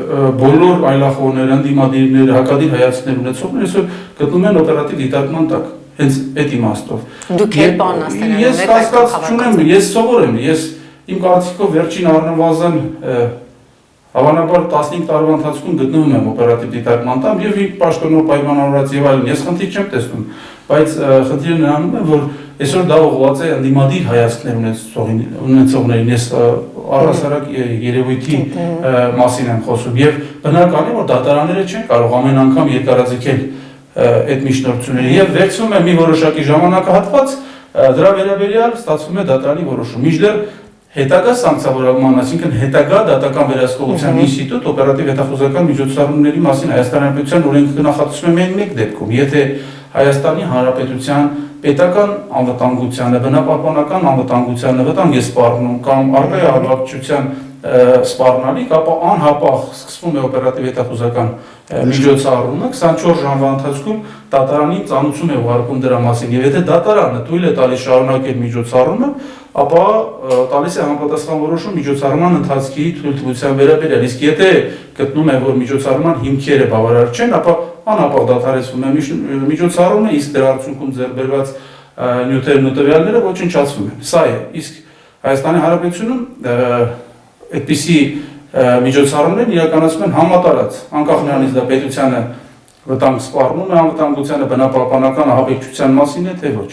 բոլոր այլախոհները, ընդդիմադիրները, հակադիր հայացքներ ունեցողները այսօր գտնում են օպերատիվ դիտարկման տակ, հենց այդ իմաստով։ Դուք եք պարոն Աստանյան, ես կասկած չունեմ, ես սովոր եմ, ես իմ կարծիքով վերջին առնվազն հավանաբար 15 տարվա ընթացքում գտնվում եմ օպերատիվ դիտարկման տակ եւ իմ պաշտոնով պայմանավորված եւ այլն, ես խնդիր չեմ տեսնում, բայց խնդիրը նրանում է, որ այսօր դա ուղղված է ընդդիմադիր հայացքներ ունեցողներին, ես առհասարակ երևույթի մասին եմ խոսում եւ բնական է, որ դատարանները չեն կարող ամեն անգամ երկարաձգել այդ միջնորդությունները եւ վերցվում է մի որոշակի ժամանակահատված, դրա վերաբերյալ ստացվում է դատարանի որոշում։ Մինչդեռ հետագա սանկցիավորման, այսինքն հետագա դատական վերահսկողության ինստիտուտ օպերատիվ հետախուզական միջոցառումների մասին Հայաստանի Հանրապետության օրենքը նախատեսում է միայն մեկ դեպքում, եթե Հայաստանի Հանրապետության պետական անվտանգությանը, բնապահպանական անվտանգությանը վտանգ է սպառնում կամ առկա է առողջության սպառնալիք, ապա անհապաղ սկսվում է օպերատիվ հետախուզական միջոցառումը 24 ժամվա ընթացքում դատարանին ծանուցում է ուղարկում դրա մասին եւ եթե դատարանը թույլ է տալիս շարունակել միջոցառումը, ապա տալիս է համապատասխան որոշում միջոցառման ընթացքի թույլտվության վերաբերյալ, իսկ եթե գտնում է, որ միջոցառման հիմքերը բավարար չեն, ապա անապաղ դադարեցվում է միջոցառումը, իսկ դրա արդյունքում ձեռք բերված նյութերն ու տվյալները ոչնչացվում են։ Սա է, իսկ Հայաստանի Հանրապետությունում այդպիսի միջոցառումներ իրականացում են համատարած, անկախ նրանից դա պետությանը վտանգ սպառնում է, անվտանգությանը, բնապահպանական ահաբեկչության մասին է, թե ոչ։